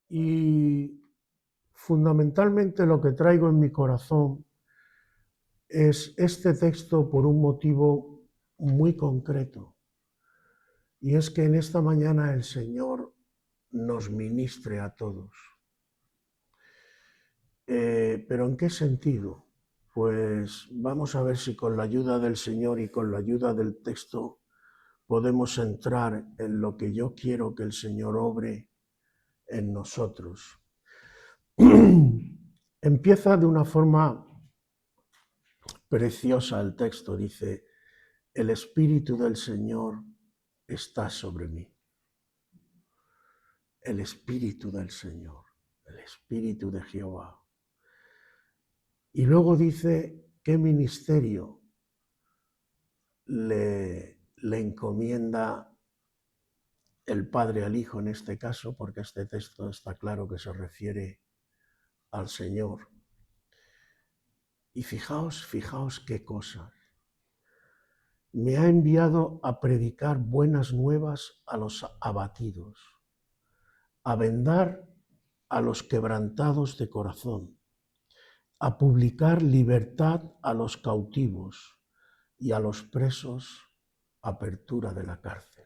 Y fundamentalmente lo que traigo en mi corazón es este texto por un motivo muy concreto. Y es que en esta mañana el Señor nos ministre a todos. ¿Pero en qué sentido? Pues vamos a ver si con la ayuda del Señor y con la ayuda del texto podemos entrar en lo que yo quiero que el Señor obre en nosotros. Empieza de una forma preciosa el texto, dice: el Espíritu del Señor está sobre mí. El Espíritu del Señor, el Espíritu de Jehová. Y luego dice qué ministerio le encomienda el Padre al Hijo en este caso, porque este texto está claro que se refiere al Señor. Y fijaos qué cosas. Me ha enviado a predicar buenas nuevas a los abatidos, a vendar a los quebrantados de corazón, a publicar libertad a los cautivos y a los presos apertura de la cárcel.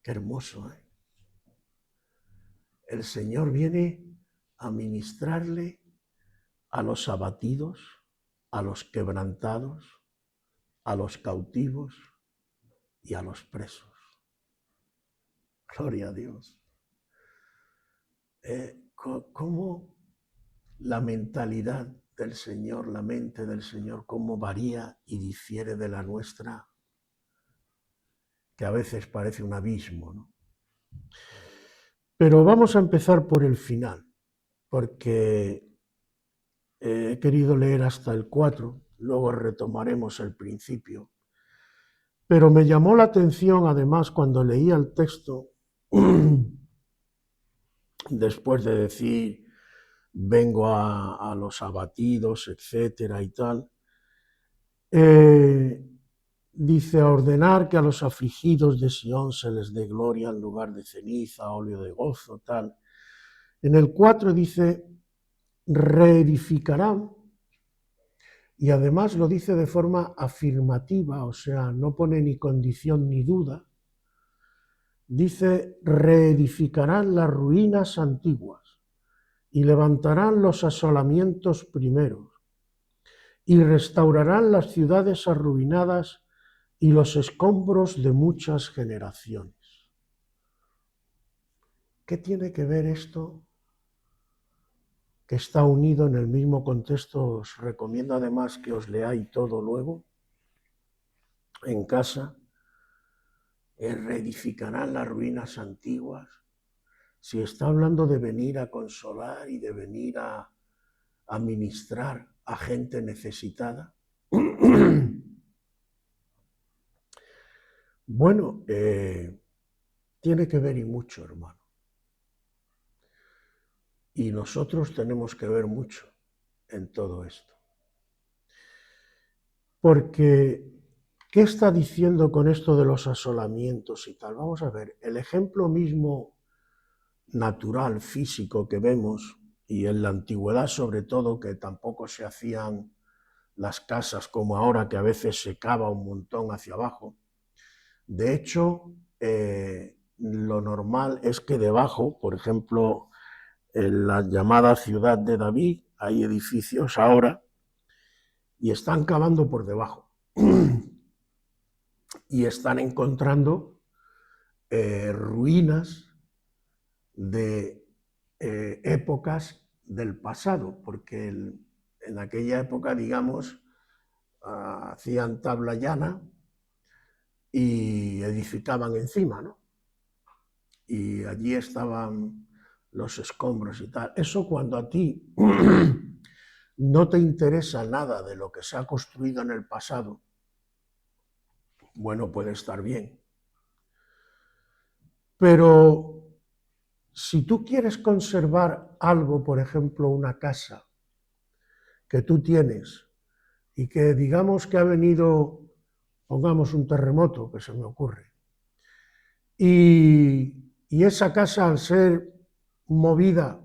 Qué hermoso, ¿eh? El Señor viene a ministrarle a los abatidos, a los quebrantados, a los cautivos y a los presos. Gloria a Dios. ¿Cómo la mentalidad del Señor, la mente del Señor, cómo varía y difiere de la nuestra, que a veces parece un abismo, ¿no? Pero vamos a empezar por el final, porque he querido leer hasta el 4, luego retomaremos el principio. Pero me llamó la atención, además, cuando leía el texto, después de decir, vengo a los abatidos, etcétera y tal, dice, a ordenar que a los afligidos de Sión se les dé gloria en lugar de ceniza, óleo de gozo, tal. En el 4 dice, reedificarán, y además lo dice de forma afirmativa, o sea, no pone ni condición ni duda. Dice, reedificarán las ruinas antiguas y levantarán los asolamientos primeros y restaurarán las ciudades arruinadas y los escombros de muchas generaciones. ¿Qué tiene que ver esto? Que está unido en el mismo contexto. Os recomiendo además que os leáis todo luego en casa. Reedificarán las ruinas antiguas. Si está hablando de venir a consolar y de venir a ministrar a gente necesitada. Bueno, tiene que ver y mucho, hermano. Y nosotros tenemos que ver mucho en todo esto. Porque, ¿qué está diciendo con esto de los asolamientos y tal? Vamos a ver, el ejemplo mismo natural, físico que vemos, y en la antigüedad sobre todo, que tampoco se hacían las casas como ahora, que a veces se cava un montón hacia abajo. De hecho, lo normal es que debajo, por ejemplo, en la llamada ciudad de David, hay edificios ahora y están cavando por debajo y están encontrando ruinas de épocas del pasado, porque en aquella época, digamos, hacían tabla llana y edificaban encima, ¿no? Y allí estaban los escombros y tal. Eso cuando a ti no te interesa nada de lo que se ha construido en el pasado, bueno, puede estar bien. Pero si tú quieres conservar algo, por ejemplo, una casa que tú tienes y que digamos que ha venido, pongamos un terremoto, que se me ocurre, y esa casa al ser movida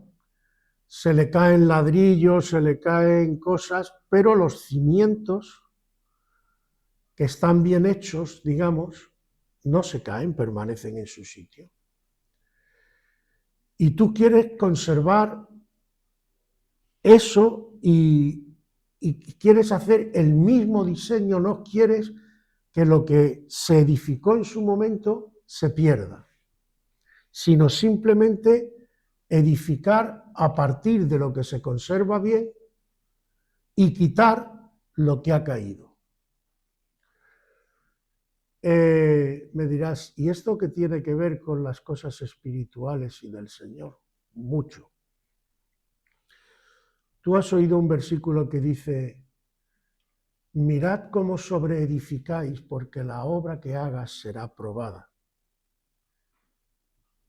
se le caen ladrillos, se le caen cosas, pero los cimientos que están bien hechos, digamos, no se caen, permanecen en su sitio. Y tú quieres conservar eso y quieres hacer el mismo diseño, no quieres que lo que se edificó en su momento se pierda, sino simplemente edificar a partir de lo que se conserva bien y quitar lo que ha caído. Me dirás, ¿y esto qué tiene que ver con las cosas espirituales y del Señor? Mucho. Tú has oído un versículo que dice: mirad cómo sobreedificáis, porque la obra que hagas será probada.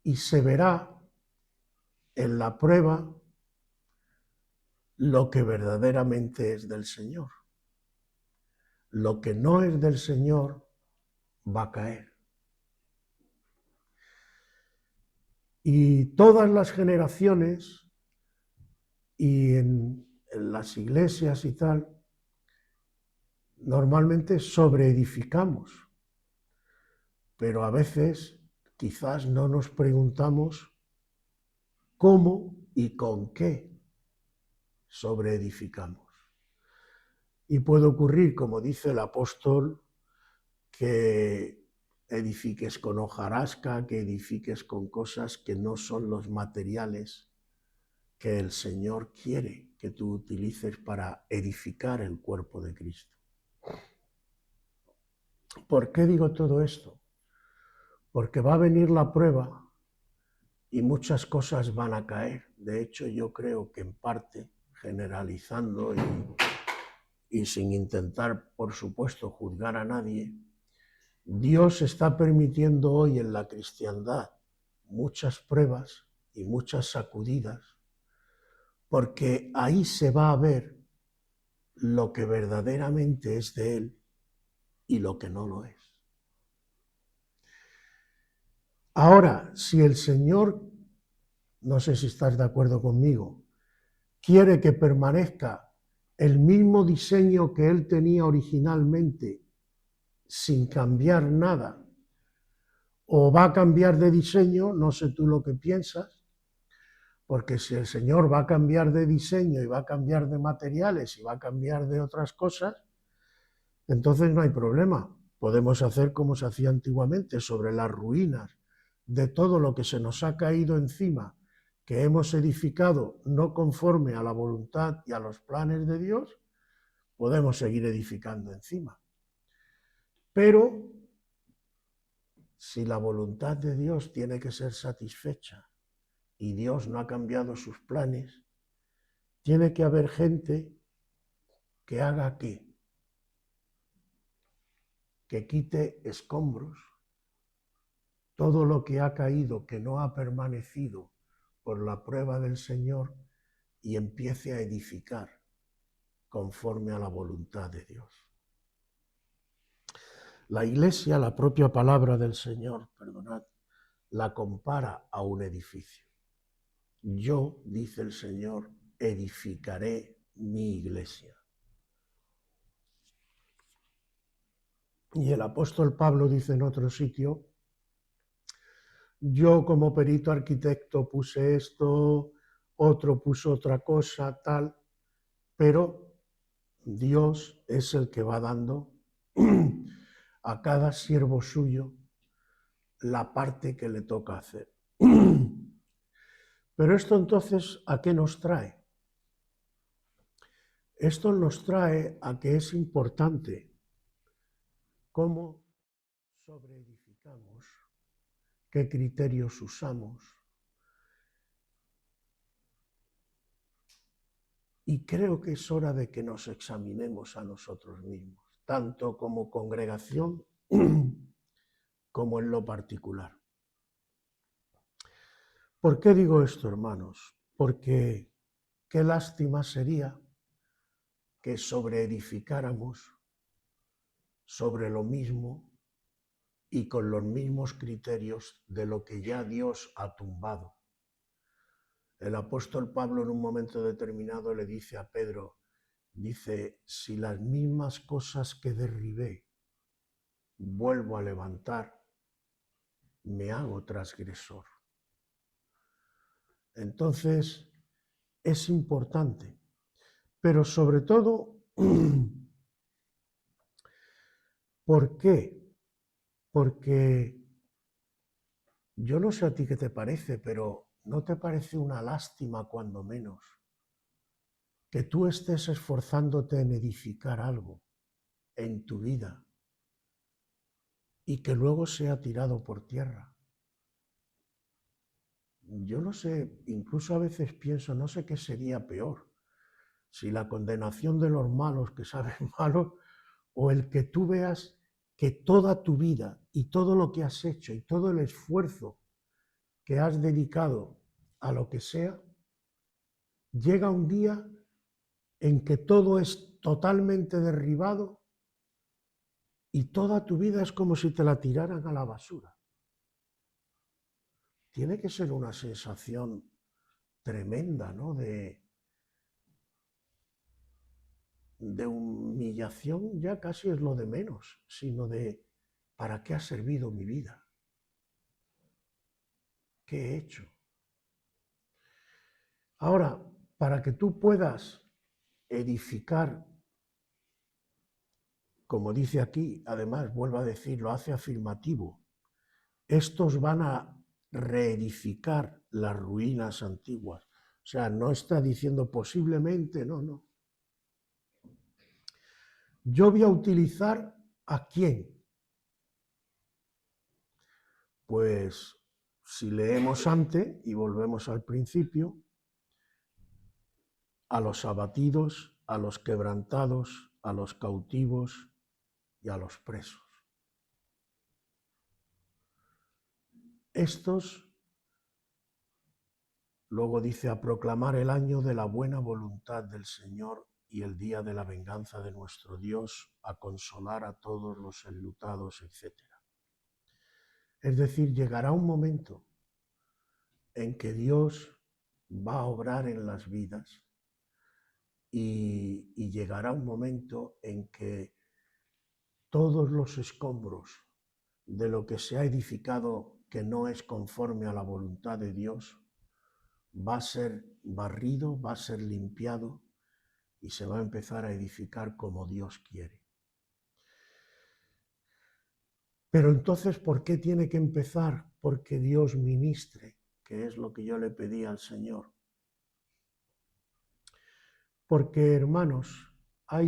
Y se verá en la prueba lo que verdaderamente es del Señor. Lo que no es del Señor va a caer. Y todas las generaciones y en las iglesias y tal, normalmente sobreedificamos, pero a veces quizás no nos preguntamos cómo y con qué sobreedificamos. Y puede ocurrir, como dice el apóstol, que edifiques con hojarasca, que edifiques con cosas que no son los materiales que el Señor quiere que tú utilices para edificar el cuerpo de Cristo. ¿Por qué digo todo esto? Porque va a venir la prueba y muchas cosas van a caer. De hecho, yo creo que en parte, generalizando y sin intentar, por supuesto, juzgar a nadie, Dios está permitiendo hoy en la cristiandad muchas pruebas y muchas sacudidas, porque ahí se va a ver lo que verdaderamente es de Él y lo que no lo es. Ahora, si el Señor, no sé si estás de acuerdo conmigo, quiere que permanezca el mismo diseño que Él tenía originalmente sin cambiar nada, o va a cambiar de diseño, no sé tú lo que piensas, porque si el Señor va a cambiar de diseño y va a cambiar de materiales y va a cambiar de otras cosas, entonces no hay problema. Podemos hacer como se hacía antiguamente, sobre las ruinas de todo lo que se nos ha caído encima, que hemos edificado no conforme a la voluntad y a los planes de Dios, podemos seguir edificando encima. Pero si la voluntad de Dios tiene que ser satisfecha y Dios no ha cambiado sus planes, tiene que haber gente que haga ¿qué? Que quite escombros, todo lo que ha caído, que no ha permanecido por la prueba del Señor, y empiece a edificar conforme a la voluntad de Dios. La Iglesia, la propia palabra del Señor, perdonad, la compara a un edificio. Yo, dice el Señor, edificaré mi Iglesia. Y el apóstol Pablo dice en otro sitio: yo como perito arquitecto puse esto, otro puso otra cosa, tal, pero Dios es el que va dando a cada siervo suyo la parte que le toca hacer. Pero esto entonces, ¿a qué nos trae? Esto nos trae a que es importante cómo sobreedificamos, qué criterios usamos. Y creo que es hora de que nos examinemos a nosotros mismos, tanto como congregación como en lo particular. ¿Por qué digo esto, hermanos? Porque qué lástima sería que sobreedificáramos sobre lo mismo y con los mismos criterios de lo que ya Dios ha tumbado. El apóstol Pablo en un momento determinado le dice a Pedro, dice, si las mismas cosas que derribé vuelvo a levantar, me hago transgresor. Entonces, es importante, pero sobre todo, ¿por qué? Porque yo no sé a ti qué te parece, pero ¿no te parece una lástima, cuando menos, que tú estés esforzándote en edificar algo en tu vida y que luego sea tirado por tierra? Yo no sé, incluso a veces pienso, no sé qué sería peor, si la condenación de los malos que saben malos, o el que tú veas que toda tu vida y todo lo que has hecho y todo el esfuerzo que has dedicado a lo que sea, llega un día en que todo es totalmente derribado y toda tu vida es como si te la tiraran a la basura. Tiene que ser una sensación tremenda, ¿no? De humillación. Ya casi es lo de menos, sino de ¿para qué ha servido mi vida? ¿Qué he hecho? Ahora, para que tú puedas edificar, como dice aquí, además, vuelvo a decir, lo hace afirmativo, estos van a reedificar las ruinas antiguas. O sea, no está diciendo posiblemente, no, no. Yo voy a utilizar ¿a quién? Pues si leemos antes y volvemos al principio, a los abatidos, a los quebrantados, a los cautivos y a los presos. Estos, luego dice, a proclamar el año de la buena voluntad del Señor y el día de la venganza de nuestro Dios, a consolar a todos los enlutados, etc. Es decir, llegará un momento en que Dios va a obrar en las vidas y llegará un momento en que todos los escombros de lo que se ha edificado que no es conforme a la voluntad de Dios va a ser barrido, va a ser limpiado y se va a empezar a edificar como Dios quiere. Pero entonces, ¿por qué tiene que empezar? Porque Dios ministre, que es lo que yo le pedí al Señor. Porque, hermanos,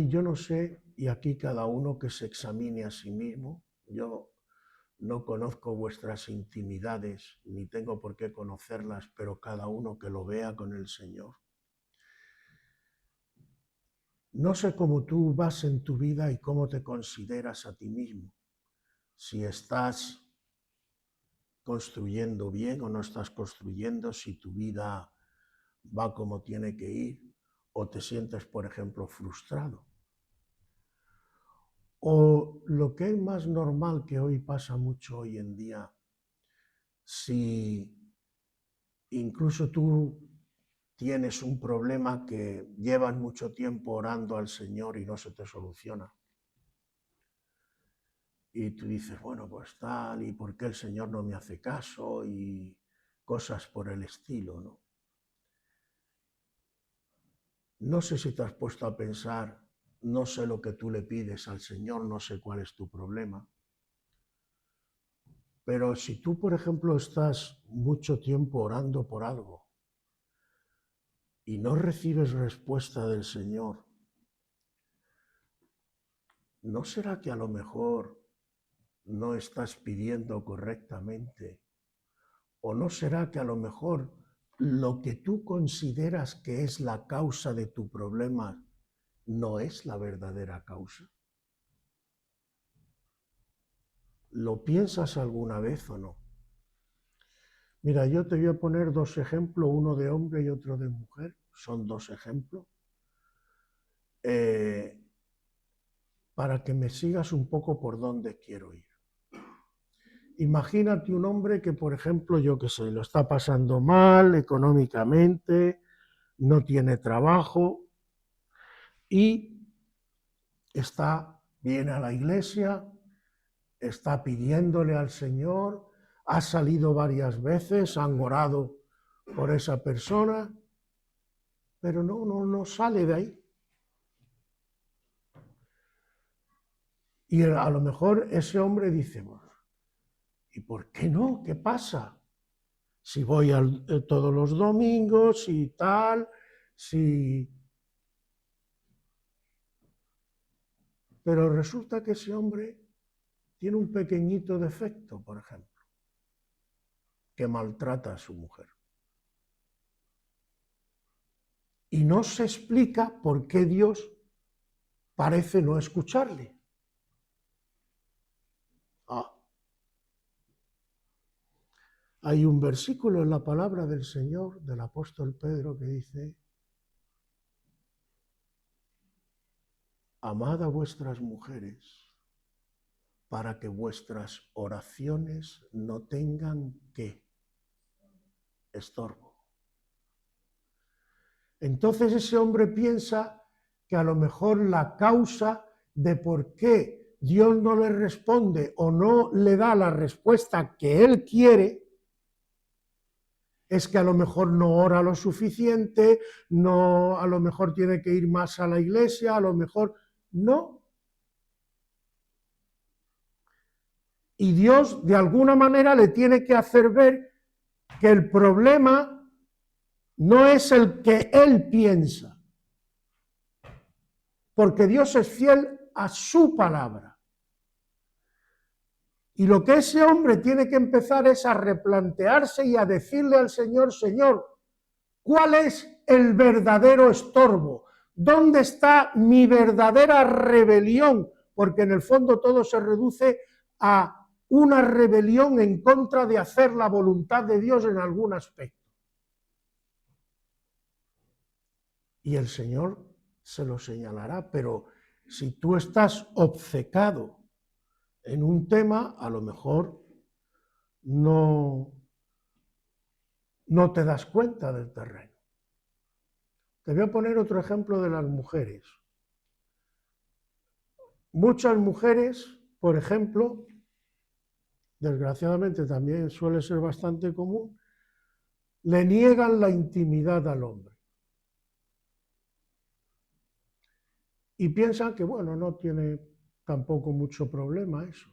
yo no sé, y aquí cada uno que se examine a sí mismo. Yo no conozco vuestras intimidades, ni tengo por qué conocerlas, pero cada uno que lo vea con el Señor. No sé cómo tú vas en tu vida y cómo te consideras a ti mismo. Si estás construyendo bien o no estás construyendo, si tu vida va como tiene que ir, o te sientes, por ejemplo, frustrado. O lo que es más normal, que hoy pasa mucho hoy en día, si incluso tú tienes un problema que llevas mucho tiempo orando al Señor y no se te soluciona. Y tú dices, bueno, pues tal, ¿y por qué el Señor no me hace caso? Y cosas por el estilo, ¿no? No sé si te has puesto a pensar, no sé lo que tú le pides al Señor, no sé cuál es tu problema, pero si tú, por ejemplo, estás mucho tiempo orando por algo y no recibes respuesta del Señor, ¿no será que a lo mejor no estás pidiendo correctamente? ¿O no será que a lo mejor lo que tú consideras que es la causa de tu problema no es la verdadera causa? ¿Lo piensas alguna vez o no? Mira, yo te voy a poner dos ejemplos, uno de hombre y otro de mujer. Son dos ejemplos. Para que me sigas un poco por dónde quiero ir. Imagínate un hombre que, por ejemplo, yo qué sé, lo está pasando mal económicamente, no tiene trabajo y viene a la iglesia, está pidiéndole al Señor, ha salido varias veces, han orado por esa persona, pero no sale de ahí. Y a lo mejor ese hombre dice, bueno, ¿y por qué no? ¿Qué pasa? Si voy todos los domingos y tal, si... Pero resulta que ese hombre tiene un pequeñito defecto, por ejemplo, que maltrata a su mujer. Y no se explica por qué Dios parece no escucharle. Hay un versículo en la palabra del Señor, del apóstol Pedro, que dice: amad a vuestras mujeres para que vuestras oraciones no tengan ¿qué? Estorbo. Entonces ese hombre piensa que a lo mejor la causa de por qué Dios no le responde o no le da la respuesta que él quiere es que a lo mejor no ora lo suficiente, no, a lo mejor tiene que ir más a la iglesia, a lo mejor no. Y Dios de alguna manera le tiene que hacer ver que el problema no es el que él piensa, porque Dios es fiel a su palabra. Y lo que ese hombre tiene que empezar es a replantearse y a decirle al Señor: Señor, ¿cuál es el verdadero estorbo? ¿Dónde está mi verdadera rebelión? Porque en el fondo todo se reduce a una rebelión en contra de hacer la voluntad de Dios en algún aspecto. Y el Señor se lo señalará, pero si tú estás obcecado en un tema, a lo mejor no te das cuenta del terreno. Te voy a poner otro ejemplo de las mujeres. Muchas mujeres, por ejemplo, desgraciadamente también suele ser bastante común, le niegan la intimidad al hombre. Y piensan que, bueno, no tiene tampoco mucho problema eso.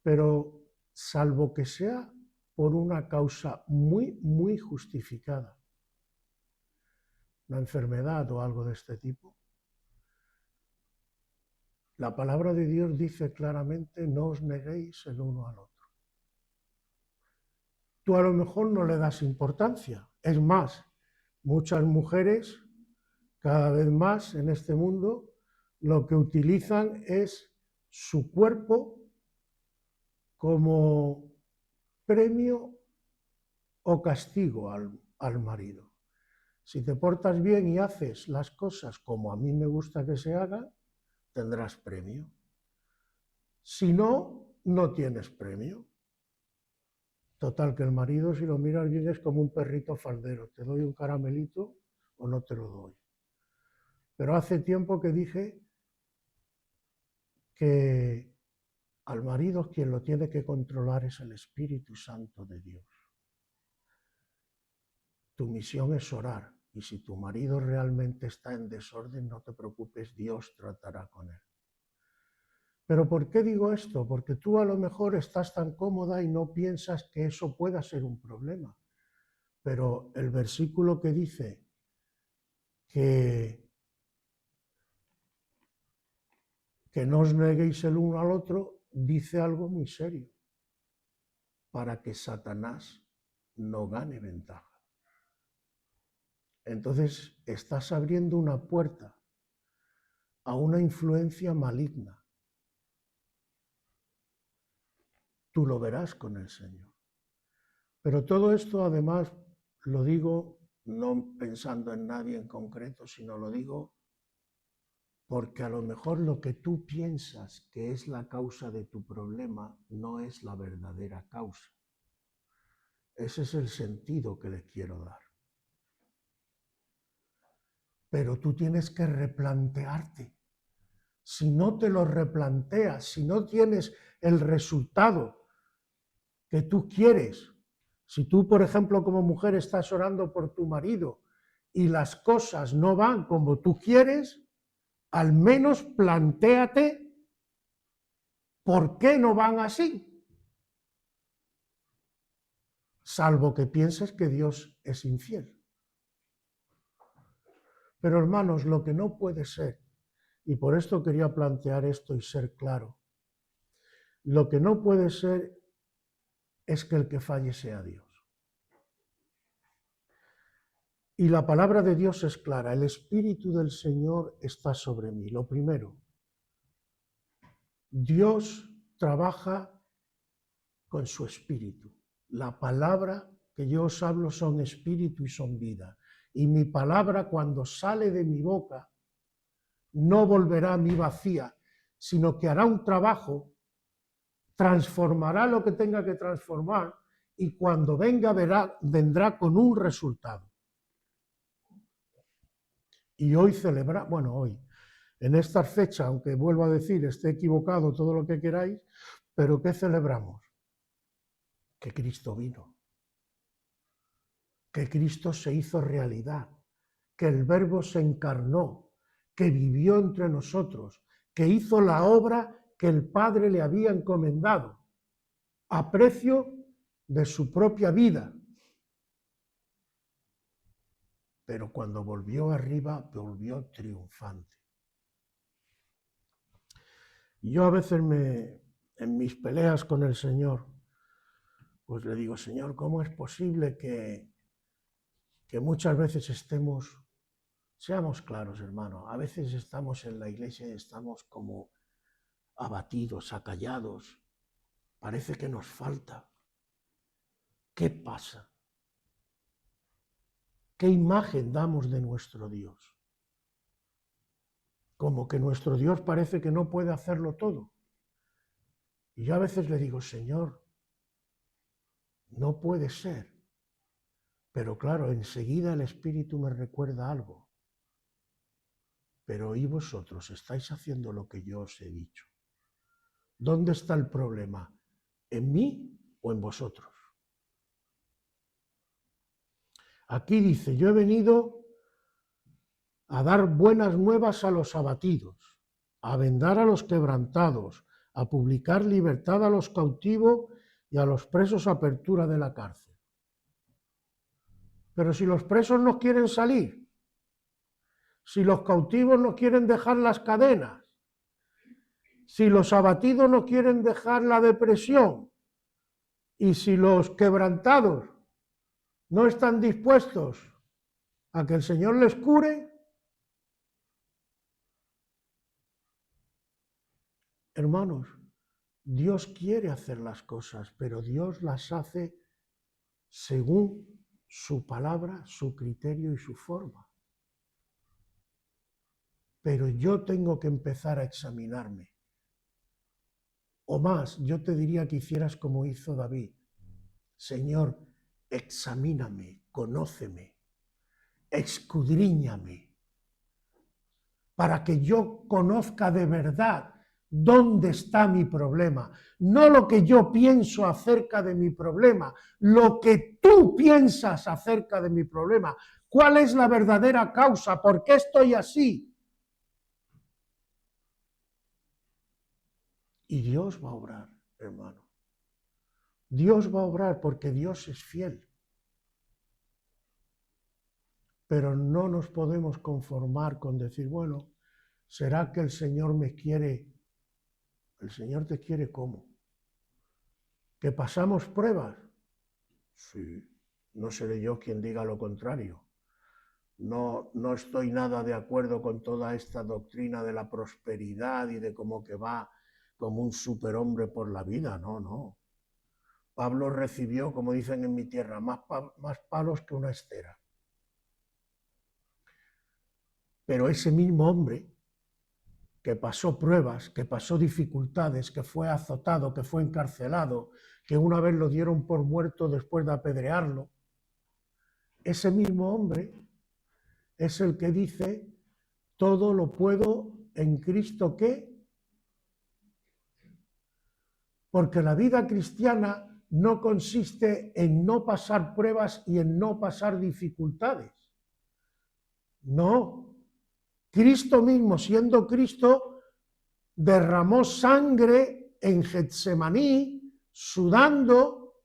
Pero salvo que sea por una causa muy, muy justificada, una enfermedad o algo de este tipo, la palabra de Dios dice claramente: no os neguéis el uno al otro. Tú a lo mejor no le das importancia. Es más, muchas mujeres, cada vez más en este mundo, lo que utilizan es su cuerpo como premio o castigo al marido. Si te portas bien y haces las cosas como a mí me gusta que se hagan, tendrás premio. Si no, no tienes premio. Total, que el marido, si lo miras bien, es como un perrito faldero. Te doy un caramelito o no te lo doy. Pero hace tiempo que dije que al marido quien lo tiene que controlar es el Espíritu Santo de Dios. Tu misión es orar. Y si tu marido realmente está en desorden, no te preocupes, Dios tratará con él. ¿Pero por qué digo esto? Porque tú a lo mejor estás tan cómoda y no piensas que eso pueda ser un problema. Pero el versículo que dice que no os neguéis el uno al otro, dice algo muy serio, para que Satanás no gane ventaja. Entonces estás abriendo una puerta a una influencia maligna. Tú lo verás con el Señor. Pero todo esto, además, lo digo no pensando en nadie en concreto, sino lo digo Porque a lo mejor lo que tú piensas que es la causa de tu problema no es la verdadera causa. Ese es el sentido que le quiero dar. Pero tú tienes que replantearte. Si no te lo replanteas, si no tienes el resultado que tú quieres, si tú, por ejemplo, como mujer estás orando por tu marido y las cosas no van como tú quieres, al menos plantéate por qué no van así. Salvo que pienses que Dios es infiel. Pero hermanos, lo que no puede ser, y por esto quería plantear esto y ser claro, lo que no puede ser es que el que falle sea Dios. Y la palabra de Dios es clara, el Espíritu del Señor está sobre mí. Lo primero, Dios trabaja con su Espíritu. La palabra que yo os hablo son Espíritu y son vida. Y mi palabra cuando sale de mi boca no volverá a mí vacía, sino que hará un trabajo, transformará lo que tenga que transformar y cuando venga vendrá con un resultado. Y hoy hoy, en esta fecha, aunque vuelvo a decir, esté equivocado todo lo que queráis, pero ¿qué celebramos? Que Cristo vino, que Cristo se hizo realidad, que el Verbo se encarnó, que vivió entre nosotros, que hizo la obra que el Padre le había encomendado, a precio de su propia vida. Pero cuando volvió arriba, volvió triunfante. Yo a veces en mis peleas con el Señor, pues le digo, Señor, ¿cómo es posible que muchas veces seamos claros, hermano, a veces estamos en la iglesia y estamos como abatidos, acallados, parece que nos falta. ¿Qué pasa? ¿Qué imagen damos de nuestro Dios? Como que nuestro Dios parece que no puede hacerlo todo. Y yo a veces le digo, Señor, no puede ser. Pero claro, enseguida el Espíritu me recuerda algo. Pero ¿y vosotros estáis haciendo lo que yo os he dicho? ¿Dónde está el problema? ¿En mí o en vosotros? Aquí dice, yo he venido a dar buenas nuevas a los abatidos, a vendar a los quebrantados, a publicar libertad a los cautivos y a los presos apertura de la cárcel. Pero si los presos no quieren salir, si los cautivos no quieren dejar las cadenas, si los abatidos no quieren dejar la depresión y si los quebrantados no están dispuestos a que el Señor les cure, hermanos, Dios quiere hacer las cosas, pero Dios las hace según su palabra, su criterio y su forma. Pero yo tengo que empezar a examinarme. O más, yo te diría que hicieras como hizo David. Señor, examíname, conóceme, escudriñame, para que yo conozca de verdad dónde está mi problema. No lo que yo pienso acerca de mi problema, lo que tú piensas acerca de mi problema. ¿Cuál es la verdadera causa? ¿Por qué estoy así? Y Dios va a obrar, hermano. Dios va a obrar porque Dios es fiel. Pero no nos podemos conformar con decir, bueno, ¿será que el Señor me quiere? ¿El Señor te quiere cómo? ¿Que pasamos pruebas? Sí, no seré yo quien diga lo contrario. No estoy nada de acuerdo con toda esta doctrina de la prosperidad y de cómo que va como un superhombre por la vida. No. Pablo recibió, como dicen en mi tierra, más palos que una estera. Pero ese mismo hombre que pasó pruebas, que pasó dificultades, que fue azotado, que fue encarcelado, que una vez lo dieron por muerto después de apedrearlo, ese mismo hombre es el que dice, todo lo puedo en Cristo que, porque la vida cristiana no consiste en no pasar pruebas y en no pasar dificultades. No, Cristo mismo, siendo Cristo, derramó sangre en Getsemaní, sudando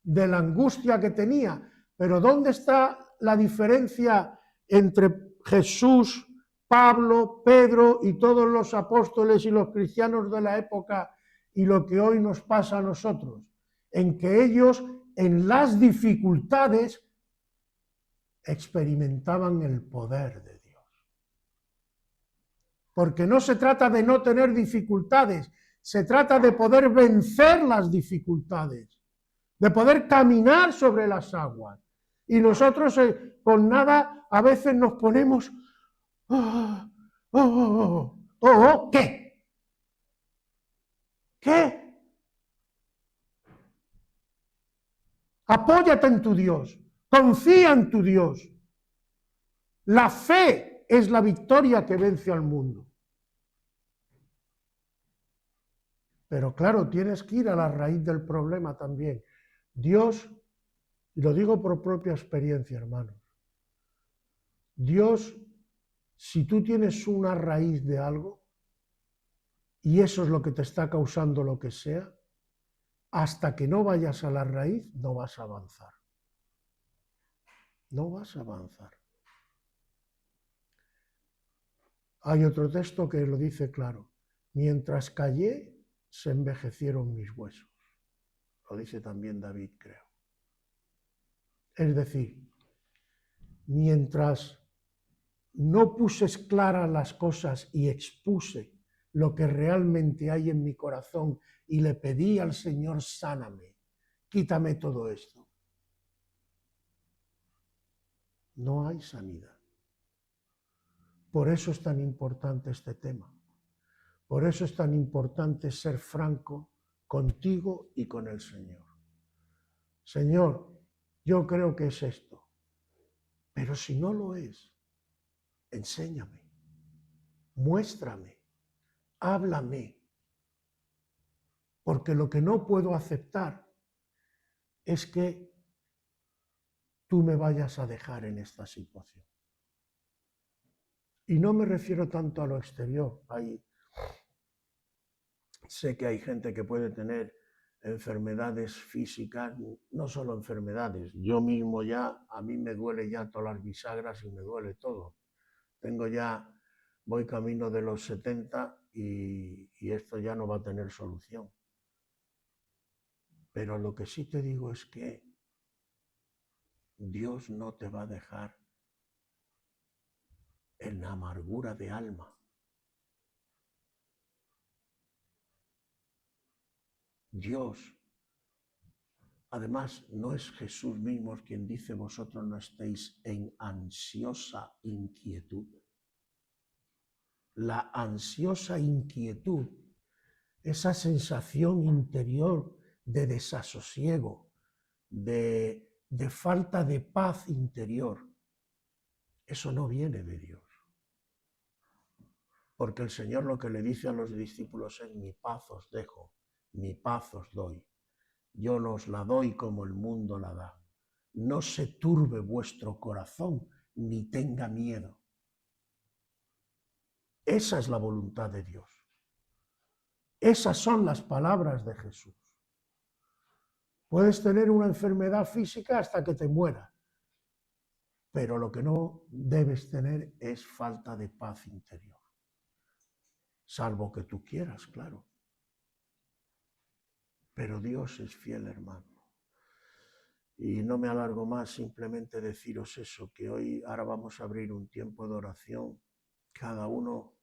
de la angustia que tenía. Pero ¿dónde está la diferencia entre Jesús, Pablo, Pedro y todos los apóstoles y los cristianos de la época y lo que hoy nos pasa a nosotros? En que ellos, en las dificultades, experimentaban el poder de Dios. Porque no se trata de no tener dificultades, se trata de poder vencer las dificultades, de poder caminar sobre las aguas. Y nosotros con nada a veces nos ponemos, ¿qué? ¿Qué? Apóyate en tu Dios, confía en tu Dios. La fe es la victoria que vence al mundo. Pero claro, tienes que ir a la raíz del problema también. Dios, y lo digo por propia experiencia, hermanos, Dios, si tú tienes una raíz de algo, y eso es lo que te está causando lo que sea, hasta que no vayas a la raíz, no vas a avanzar. No vas a avanzar. Hay otro texto que lo dice claro. Mientras callé, se envejecieron mis huesos. Lo dice también David, creo. Es decir, mientras no puse claras las cosas y expuse lo que realmente hay en mi corazón y le pedí al Señor, sáname, quítame todo esto, no hay sanidad. Por eso es tan importante este tema. Por eso es tan importante ser franco contigo y con el Señor. Señor, yo creo que es esto, pero si no lo es, enséñame, muéstrame, háblame, porque lo que no puedo aceptar es que tú me vayas a dejar en esta situación. Y no me refiero tanto a lo exterior. Sé que hay gente que puede tener enfermedades físicas, no solo enfermedades. Yo mismo ya, a mí me duele ya todas las bisagras y me duele todo. Voy camino de los 70 y esto ya no va a tener solución. Pero lo que sí te digo es que Dios no te va a dejar en amargura de alma. Dios, además, no es Jesús mismo quien dice vosotros no estéis en ansiosa inquietud. La ansiosa inquietud, esa sensación interior de desasosiego, de falta de paz interior, eso no viene de Dios. Porque el Señor lo que le dice a los discípulos es: mi paz os dejo, mi paz os doy. Yo no os la doy como el mundo la da. No se turbe vuestro corazón, ni tenga miedo. Esa es la voluntad de Dios. Esas son las palabras de Jesús. Puedes tener una enfermedad física hasta que te mueras, pero lo que no debes tener es falta de paz interior. Salvo que tú quieras, claro. Pero Dios es fiel, hermano. Y no me alargo más, simplemente deciros eso, que ahora vamos a abrir un tiempo de oración, cada uno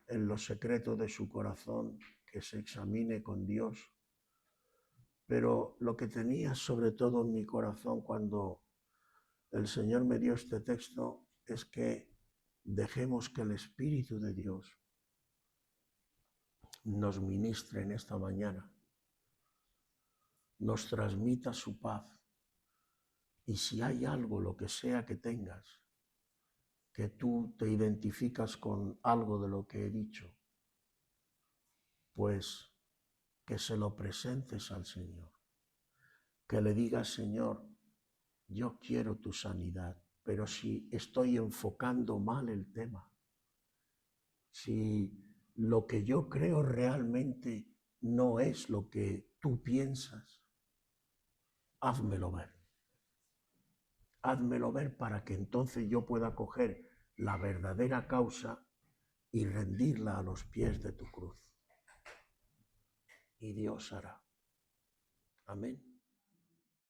en los secretos de su corazón, que se examine con Dios. Pero lo que tenía sobre todo en mi corazón cuando el Señor me dio este texto es que dejemos que el Espíritu de Dios nos ministre en esta mañana, nos transmita su paz. Y si hay algo, lo que sea que tengas, que tú te identificas con algo de lo que he dicho, pues que se lo presentes al Señor. Que le digas, Señor, yo quiero tu sanidad, pero si estoy enfocando mal el tema, si lo que yo creo realmente no es lo que tú piensas, házmelo ver. Házmelo ver para que entonces yo pueda coger la verdadera causa y rendirla a los pies de tu cruz. Y Dios hará. Amén.